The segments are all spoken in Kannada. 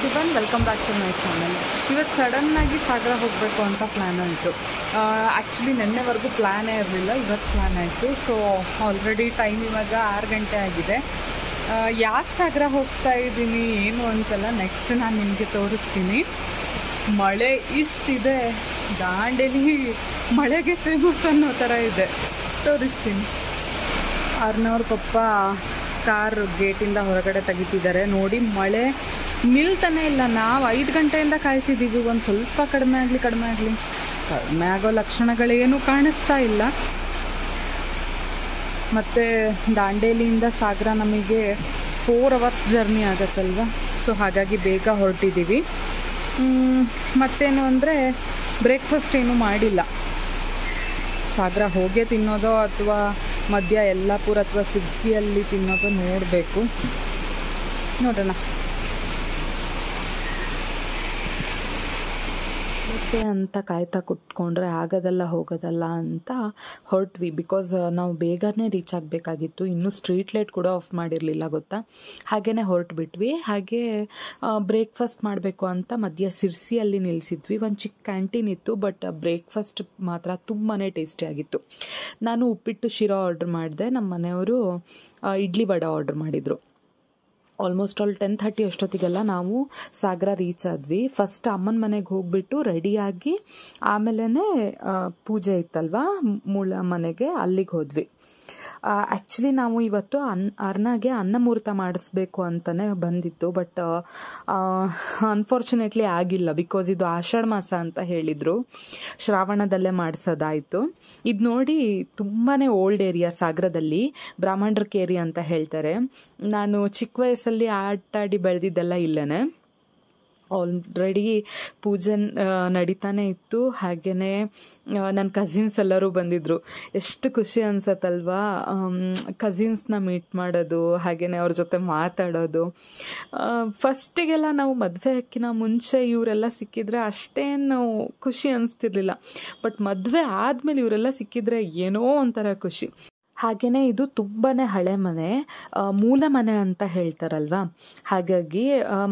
Everyone, welcome back to my channel. ಇವತ್ತು ಸಡನ್ನಾಗಿ ಸಾಗರ ಹೋಗಬೇಕು ಅಂತ ಪ್ಲ್ಯಾನ್ ಆಯಿತು. ಆ್ಯಕ್ಚುಲಿ ನೆನ್ನೆವರೆಗೂ ಪ್ಲ್ಯಾನೇ ಇರಲಿಲ್ಲ, ಇವತ್ತು ಪ್ಲ್ಯಾನ್ ಆಯಿತು. ಸೊ ಆಲ್ರೆಡಿ ಟೈಮ್ ಇವಾಗ 6 ಗಂಟೆ ಆಗಿದೆ. ಯಾಕೆ ಸಾಗರ ಹೋಗ್ತಾ ಇದ್ದೀನಿ ಏನು ಅಂತೆಲ್ಲ ನೆಕ್ಸ್ಟ್ ನಾನು ನಿಮಗೆ ತೋರಿಸ್ತೀನಿ. ಮಳೆ ಇಷ್ಟಿದೆ, ದಾಂಡೇಲಿ ಮಳೆಗೆ ಫೇಮಸ್ ಅನ್ನೋ ಥರ ಇದೆ, ತೋರಿಸ್ತೀನಿ. ಅರ್ನವ್ರ ಪಪ್ಪ ಕಾರ್ ಗೇಟಿಂದ ಹೊರಗಡೆ ತೆಗಿತಿದ್ದಾರೆ. ನೋಡಿ, ಮಳೆ ನಿಲ್ತಾನೆ ಇಲ್ಲ. ನಾವು 5 ಗಂಟೆಯಿಂದ ಕಾಯ್ತಿದ್ದೀವಿ, ಒಂದು ಸ್ವಲ್ಪ ಕಡಿಮೆ ಆಗೋ ಲಕ್ಷಣಗಳೇನು ಕಾಣಿಸ್ತಾ ಇಲ್ಲ. ಮತ್ತು ದಾಂಡೇಲಿಯಿಂದ ಸಾಗರ ನಮಗೆ 4 ಅವರ್ಸ್ ಜರ್ನಿ ಆಗುತ್ತಲ್ವ, ಸೊ ಹಾಗಾಗಿ ಬೇಗ ಹೊರಟಿದ್ದೀವಿ. ಮತ್ತೇನು ಅಂದರೆ ಬ್ರೇಕ್ಫಾಸ್ಟ್ ಏನೂ ಮಾಡಿಲ್ಲ. ಸಾಗರ ಹೋಗೇ ತಿನ್ನೋದೋ ಅಥವಾ ಮಧ್ಯ ಯಲ್ಲಾಪುರ ಅಥವಾ ಸಿರ್ಸಿಯಲ್ಲಿ ತಿನ್ನೋದು ನೋಡಬೇಕು, ನೋಡೋಣ. ಮತ್ತೆ ಅಂತ ಕಾಯ್ತಾ ಕುತ್ಕೊಂಡ್ರೆ ಆಗೋದಲ್ಲ ಹೋಗೋದಲ್ಲ ಅಂತ ಹೊರಟ್ವಿ. ಬಿಕಾಸ್ ನಾವು ಬೇಗನೆ ರೀಚ್ ಆಗಬೇಕಾಗಿತ್ತು. ಇನ್ನೂ ಸ್ಟ್ರೀಟ್ ಲೈಟ್ ಕೂಡ ಆಫ್ ಮಾಡಿರಲಿಲ್ಲ ಗೊತ್ತಾ. ಹಾಗೆಯೇ ಹೊರಟ್ಬಿಟ್ವಿ. ಹಾಗೆ ಬ್ರೇಕ್ಫಾಸ್ಟ್ ಮಾಡಬೇಕು ಅಂತ ಮಧ್ಯ ಸಿರ್ಸಿಯಲ್ಲಿ ನಿಲ್ಲಿಸಿದ್ವಿ. ಒಂದು ಚಿಕ್ಕ ಕ್ಯಾಂಟೀನ್ ಇತ್ತು, ಬಟ್ ಬ್ರೇಕ್ಫಾಸ್ಟ್ ಮಾತ್ರ ತುಂಬಾ ಟೇಸ್ಟಿಯಾಗಿತ್ತು. ನಾನು ಉಪ್ಪಿಟ್ಟು ಶಿರಾ ಆರ್ಡ್ರ್ ಮಾಡಿದೆ, ನಮ್ಮ ಮನೆಯವರು ಇಡ್ಲಿ ವಡೆ ಆರ್ಡ್ರ್ ಮಾಡಿದರು. ಆಲ್ಮೋಸ್ಟ್ ಆಲ್ 10:30 ಅಷ್ಟೊತ್ತಿಗೆಲ್ಲ ನಾವು ಸಾಗರ ರೀಚ್ ಆದ್ವಿ. ಫಸ್ಟ್ ಅಮ್ಮನ ಮನೆಗೆ ಹೋಗ್ಬಿಟ್ಟು ರೆಡಿಯಾಗಿ ಆಮೇಲೆ ಪೂಜೆ ಇತ್ತಲ್ವಾ ಮೂಲ ಮನೆಗೆ, ಅಲ್ಲಿಗೆ ಹೋದ್ವಿ. ಆ್ಯಕ್ಚುಲಿ ನಾವು ಇವತ್ತು ಅರ್ನಾಗೆ ಅನ್ನಮೂರ್ತ ಮಾಡಿಸ್ಬೇಕು ಅಂತಲೇ ಬಂದಿತ್ತು, ಬಟ್ ಅನ್ಫಾರ್ಚುನೇಟ್ಲಿ ಆಗಿಲ್ಲ. ಬಿಕಾಸ್ ಇದು ಆಷಾಢ ಮಾಸ ಅಂತ ಹೇಳಿದರು, ಶ್ರಾವಣದಲ್ಲೇ ಮಾಡಿಸೋದಾಯಿತು. ಇದು ನೋಡಿ ತುಂಬಾ ಓಲ್ಡ್ ಏರಿಯಾ ಸಾಗರದಲ್ಲಿ, ಬ್ರಾಹ್ಮಣರ ಕೇರಿ ಅಂತ ಹೇಳ್ತಾರೆ. ನಾನು ಚಿಕ್ಕ ವಯಸ್ಸಲ್ಲಿ ಆಟಾಡಿ ಬೆಳೆದಿದ್ದೆಲ್ಲ ಇಲ್ಲೇ. ಆಲ್ರೆಡಿ ಪೂಜೆ ನಡೀತಾನೆ ಇತ್ತು. ಹಾಗೆಯೇ ನನ್ನ ಕಸಿನ್ಸ್ ಎಲ್ಲರೂ ಬಂದಿದ್ದರು. ಎಷ್ಟು ಖುಷಿ ಅನ್ಸತ್ತಲ್ವಾ ಕಸಿನ್ಸ್ನ ಮೀಟ್ ಮಾಡೋದು, ಹಾಗೆಯೇ ಅವ್ರ ಜೊತೆ ಮಾತಾಡೋದು. ಫಸ್ಟಿಗೆಲ್ಲ ನಾವು ಮದುವೆ ಹಾಕಿನ ಮುಂಚೆ ಇವರೆಲ್ಲ ಸಿಕ್ಕಿದ್ರೆ ಅಷ್ಟೇನು ಖುಷಿ ಅನಿಸ್ತಿರ್ಲಿಲ್ಲ, ಬಟ್ ಮದುವೆ ಆದಮೇಲೆ ಇವರೆಲ್ಲ ಸಿಕ್ಕಿದ್ರೆ ಏನೋ ಒಂಥರ ಖುಷಿ. ಹಾಗೆಯೇ ಇದು ತುಂಬಾ ಹಳೆ ಮನೆ, ಮೂಲ ಮನೆ ಅಂತ ಹೇಳ್ತಾರಲ್ವ, ಹಾಗಾಗಿ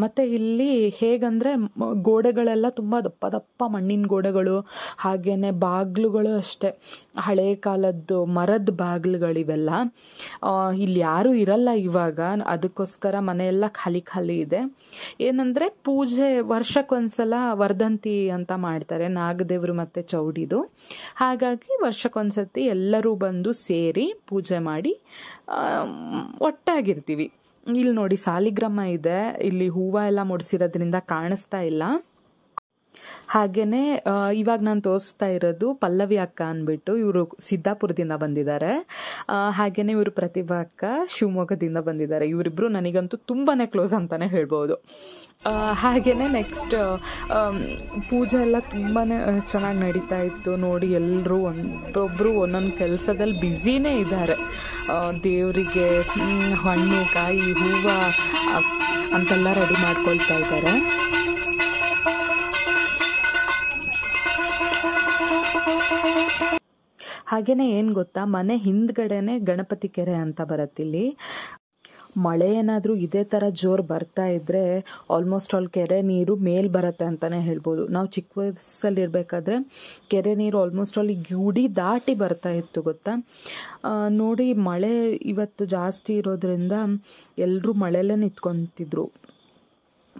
ಮತ್ತು ಇಲ್ಲಿ ಹೇಗಂದರೆ ಗೋಡೆಗಳೆಲ್ಲ ತುಂಬ ದಪ್ಪ ದಪ್ಪ ಮಣ್ಣಿನ ಗೋಡೆಗಳು, ಹಾಗೆಯೇ ಬಾಗಿಲುಗಳು ಅಷ್ಟೇ ಹಳೆ ಕಾಲದ್ದು ಮರದ ಬಾಗಿಲುಗಳಿವೆಲ್ಲ. ಇಲ್ಲಿ ಯಾರೂ ಇರಲ್ಲ ಇವಾಗ, ಅದಕ್ಕೋಸ್ಕರ ಮನೆಯೆಲ್ಲ ಖಾಲಿ ಖಾಲಿ ಇದೆ. ಏನಂದರೆ ಪೂಜೆ ವರ್ಷಕ್ಕೊಂದ್ಸಲ ವರ್ಧಂತಿ ಅಂತ ಮಾಡ್ತಾರೆ, ನಾಗದೇವರು ಮತ್ತು ಚೌಡಿದು. ಹಾಗಾಗಿ ವರ್ಷಕ್ಕೊಂದ್ಸತಿ ಎಲ್ಲರೂ ಬಂದು ಸೇರಿ ಪೂಜೆ ಮಾಡಿ ಒಟ್ಟಾಗಿರ್ತೀವಿ. ಇಲ್ಲಿ ನೋಡಿ ಸಾಲಿಗ್ರಾಮ ಇದೆ, ಇಲ್ಲಿ ಹೂವು ಎಲ್ಲ ಮುಡಿಸಿರೋದ್ರಿಂದ ಕಾಣಿಸ್ತಾ ಇಲ್ಲ. ಹಾಗೆಯೇ ಇವಾಗ ನಾನು ತೋರಿಸ್ತಾ ಇರೋದು ಪಲ್ಲವಿ ಅಕ್ಕ ಅಂದ್ಬಿಟ್ಟು, ಇವರು ಸಿದ್ದಾಪುರದಿಂದ ಬಂದಿದ್ದಾರೆ. ಹಾಗೆಯೇ ಇವರು ಪ್ರತಿಭಾ ಅಕ್ಕ ಶಿವಮೊಗ್ಗದಿಂದ ಬಂದಿದ್ದಾರೆ. ಇವರಿಬ್ಬರು ನನಗಂತೂ ತುಂಬಾ ಕ್ಲೋಸ್ ಅಂತಲೇ ಹೇಳ್ಬೋದು. ಹಾಗೆಯೇ ನೆಕ್ಸ್ಟ್ ಪೂಜೆ ಎಲ್ಲ ತುಂಬಾ ಚೆನ್ನಾಗಿ ನಡೀತಾ ಇತ್ತು. ನೋಡಿ, ಎಲ್ಲರೂ ಒಬ್ಬೊಬ್ಬರು ಒಂದೊಂದು ಕೆಲಸದಲ್ಲಿ ಬ್ಯುಸಿನೇ ಇದ್ದಾರೆ. ದೇವರಿಗೆ ಹಣ್ಣು ಕಾಯಿ ಹೂವು ಅಂತೆಲ್ಲ ರೆಡಿ ಮಾಡ್ಕೊಳ್ತಾ ಇದ್ದಾರೆ. ಹಾಗೆಯೇ ಏನು ಗೊತ್ತಾ, ಮನೆ ಹಿಂದ್ಗಡೆನೆ ಗಣಪತಿ ಕೆರೆ ಅಂತ ಬರುತ್ತಿಲ್ಲಿ. ಮಳೆ ಏನಾದರೂ ಇದೇ ಥರ ಜೋರು ಬರ್ತಾ ಇದ್ದರೆ ಆಲ್ಮೋಸ್ಟ್ ಆಲ್ ಕೆರೆ ನೀರು ಮೇಲ್ ಬರುತ್ತೆ ಅಂತಲೇ ಹೇಳ್ಬೋದು. ನಾವು ಚಿಕ್ಕ ವಯಸ್ಸಲ್ಲಿರಬೇಕಾದ್ರೆ ಕೆರೆ ನೀರು ಆಲ್ಮೋಸ್ಟ್ ಆಲ್ ಗುಡಿ ದಾಟಿ ಬರ್ತಾ ಇತ್ತು ಗೊತ್ತಾ. ನೋಡಿ, ಮಳೆ ಇವತ್ತು ಜಾಸ್ತಿ ಇರೋದ್ರಿಂದ ಎಲ್ಲರೂ ಮಳೆಯಲ್ಲೇ ನಿಂತ್ಕೊತಿದ್ರು.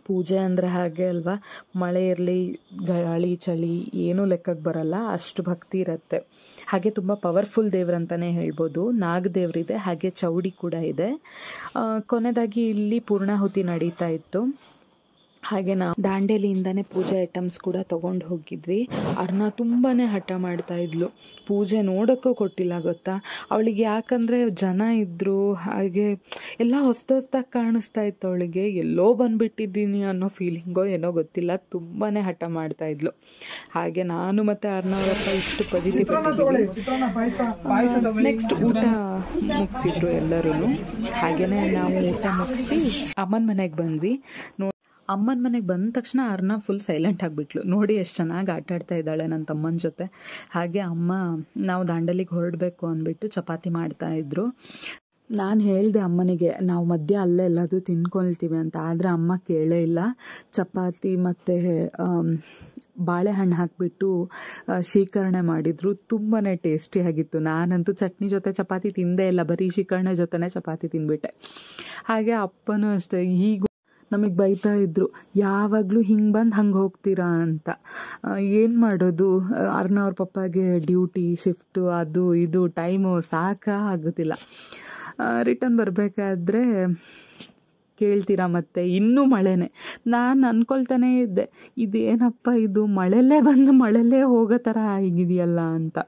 ಪೂಜೆ ಅಂದರೆ ಹಾಗೆ ಅಲ್ವಾ, ಮಳೆ ಇರಲಿ ಗಾಳಿ ಚಳಿ ಏನೂ ಲೆಕ್ಕಕ್ಕೆ ಬರಲ್ಲ, ಅಷ್ಟು ಭಕ್ತಿ ಇರುತ್ತೆ. ಹಾಗೆ ತುಂಬ ಪವರ್ಫುಲ್ ದೇವ್ರಂತಲೇ ಹೇಳ್ಬೋದು. ನಾಗದೇವ್ರಿದೆ, ಹಾಗೆ ಚೌಡಿ ಕೂಡ ಇದೆ. ಕೊನೆಯದಾಗಿ ಇಲ್ಲಿ ಪೂರ್ಣಾಹುತಿ ನಡೀತಾ ಇತ್ತು. ಹಾಗೆ ನಾವು ದಾಂಡೇಲಿಯಿಂದನೇ ಪೂಜೆ ಐಟಮ್ಸ್ ಕೂಡ ತೊಗೊಂಡು ಹೋಗಿದ್ವಿ. ಅರ್ನ ತುಂಬಾ ಹಠ ಮಾಡ್ತಾ ಇದ್ಲು, ಪೂಜೆ ನೋಡೋಕ್ಕೂ ಕೊಟ್ಟಿಲ್ಲ ಗೊತ್ತಾ ಅವಳಿಗೆ. ಯಾಕಂದರೆ ಜನ ಇದ್ದರು, ಹಾಗೆ ಎಲ್ಲ ಹೊಸದಾಗಿ ಕಾಣಿಸ್ತಾ ಇತ್ತು ಅವಳಿಗೆ. ಎಲ್ಲೋ ಬಂದುಬಿಟ್ಟಿದ್ದೀನಿ ಅನ್ನೋ ಫೀಲಿಂಗೋ ಏನೋ ಗೊತ್ತಿಲ್ಲ, ತುಂಬಾ ಹಠ ಮಾಡ್ತಾ ಇದ್ಲು. ಹಾಗೆ ನಾನು ಮತ್ತು ಅರ್ನವರಪ್ಪ ಇಷ್ಟು ಪಜಿತಿ ನೆಕ್ಸ್ಟ್ ಊಟ ಮುಗಿಸಿದ್ರು ಎಲ್ಲರೂ. ಹಾಗೆಯೇ ನಾವು ಊಟ ಮುಗಿಸಿ ಅಮ್ಮನ ಮನೆಗೆ ಬಂದ್ವಿ. ಅಮ್ಮನ ಮನೆಗೆ ಬಂದ ತಕ್ಷಣ ಅರ್ನ ಫುಲ್ ಸೈಲೆಂಟ್ ಆಗಿಬಿಟ್ಲು. ನೋಡಿ ಎಷ್ಟು ಚೆನ್ನಾಗಿ ಆಟ ಆಡ್ತಾ ಇದ್ದಾಳೆ ನನ್ನ ತಮ್ಮನ ಜೊತೆ. ಹಾಗೆ ಅಮ್ಮ ನಾವು ದಾಂಡೇಲಿಗೆ ಹೊರಡಬೇಕು ಅಂದ್ಬಿಟ್ಟು ಚಪಾತಿ ಮಾಡ್ತಾಯಿದ್ರು. ನಾನು ಹೇಳಿದೆ ಅಮ್ಮನಿಗೆ ನಾವು ಮಧ್ಯ ಅಲ್ಲೇ ಎಲ್ಲಾದರೂ ತಿನ್ಕೊಳ್ತೀವಿ ಅಂತ, ಆದರೆ ಅಮ್ಮ ಕೇಳೇ ಇಲ್ಲ. ಚಪಾತಿ ಮತ್ತು ಬಾಳೆಹಣ್ಣು ಹಾಕಿಬಿಟ್ಟು ಶೀಕರಣೆ ಮಾಡಿದರು. ತುಂಬಾ ಟೇಸ್ಟಿಯಾಗಿತ್ತು. ನಾನಂತೂ ಚಟ್ನಿ ಜೊತೆ ಚಪಾತಿ ತಿಂದೇ ಇಲ್ಲ, ಬರೀ ಶೀಕರಣೆ ಜೊತೆನೇ ಚಪಾತಿ ತಿಂದ್ಬಿಟ್ಟೆ. ಹಾಗೆ ಅಪ್ಪನೂ ಅಷ್ಟೇ, ಹೀಗೂ ನಮಗೆ ಬೈತಾ ಇದ್ರು, ಯಾವಾಗಲೂ ಹಿಂಗೆ ಬಂದು ಹಂಗೆ ಹೋಗ್ತೀರಾ ಅಂತ. ಏನು ಮಾಡೋದು, ಅವ್ರ ಪಪ್ಪಾಗೆ ಡ್ಯೂಟಿ ಶಿಫ್ಟು ಅದು ಇದು ಟೈಮು ಆಗೋದಿಲ್ಲ. ರಿಟರ್ನ್ ಬರಬೇಕಾದ್ರೆ ಕೇಳ್ತೀರಾ ಮತ್ತೆ ಇನ್ನೂ ಮಳೆನೇ. ನಾನು ಅಂದ್ಕೊಳ್ತಾನೇ ಇದ್ದೆ, ಇದೇನಪ್ಪ ಇದು ಮಳೆಯಲ್ಲೇ ಬಂದು ಮಳೆಯಲ್ಲೇ ಹೋಗೋ ಥರ ಆಗಿದೆಯಲ್ಲ ಅಂತ.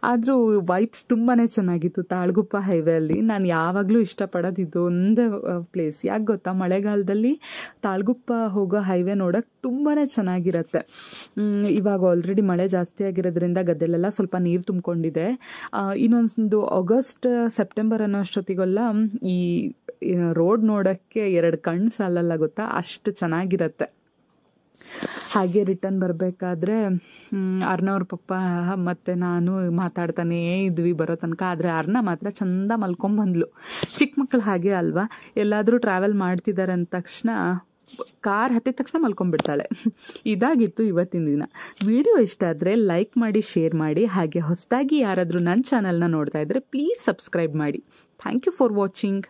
ಆದರೂ ವೈಬ್ಸ್ ತುಂಬಾ ಚೆನ್ನಾಗಿತ್ತು ತಾಳಗುಪ್ಪ ಹೈವೇಯಲ್ಲಿ. ನಾನು ಯಾವಾಗಲೂ ಇಷ್ಟಪಡೋದು ಇದೊಂದೇ ಪ್ಲೇಸ್. ಯಾಕೆ ಗೊತ್ತಾ, ಮಳೆಗಾಲದಲ್ಲಿ ತಾಳಗುಪ್ಪ ಹೋಗೋ ಹೈವೇ ನೋಡೋಕ್ಕೆ ತುಂಬಾ ಚೆನ್ನಾಗಿರುತ್ತೆ. ಇವಾಗ ಆಲ್ರೆಡಿ ಮಳೆ ಜಾಸ್ತಿ ಆಗಿರೋದ್ರಿಂದ ಗದ್ದೆಲೆಲ್ಲ ಸ್ವಲ್ಪ ನೀರು ತುಂಬಿಕೊಂಡಿದೆ. ಇನ್ನೊಂದು ಆಗಸ್ಟ್ ಸೆಪ್ಟೆಂಬರ್ ಅನ್ನೋ ಅಷ್ಟೊತ್ತಿಗೆಲ್ಲ ಈ ರೋಡ್ ನೋಡೋಕ್ಕೆ 2 ಕಣ್ಣು ಸಾಲಲ್ಲ ಗೊತ್ತಾ, ಅಷ್ಟು ಚೆನ್ನಾಗಿರುತ್ತೆ. ಹಾಗೆ ರಿಟರ್ನ್ ಬರಬೇಕಾದ್ರೆ ಅರ್ನವ್ರ ಪಪ್ಪ ಮತ್ತು ನಾನು ಮಾತಾಡ್ತಾನೇ ಇದ್ವಿ ಬರೋ ತನಕ. ಆದರೆ ಅರ್ನ ಮಾತ್ರ ಚಂದ ಮಲ್ಕೊಂಬಂದ್ಲು. ಚಿಕ್ಕ ಮಕ್ಕಳು ಹಾಗೆ ಅಲ್ವಾ, ಎಲ್ಲಾದರೂ ಟ್ರಾವೆಲ್ ಮಾಡ್ತಿದ್ದಾರೆ ಅಂದ ತಕ್ಷಣ ಕಾರ್ ಹತ್ತಿದ ತಕ್ಷಣ ಮಲ್ಕೊಂಡ್ಬಿಡ್ತಾಳೆ. ಇದಾಗಿತ್ತು ಇವತ್ತಿನ ದಿನ. ವಿಡಿಯೋ ಇಷ್ಟ ಆದರೆ ಲೈಕ್ ಮಾಡಿ, ಶೇರ್ ಮಾಡಿ. ಹಾಗೆ ಹೊಸದಾಗಿ ಯಾರಾದರೂ ನನ್ನ ಚಾನಲ್ನ ನೋಡ್ತಾ ಇದ್ದರೆ ಪ್ಲೀಸ್ ಸಬ್ಸ್ಕ್ರೈಬ್ ಮಾಡಿ. Thank you for watching.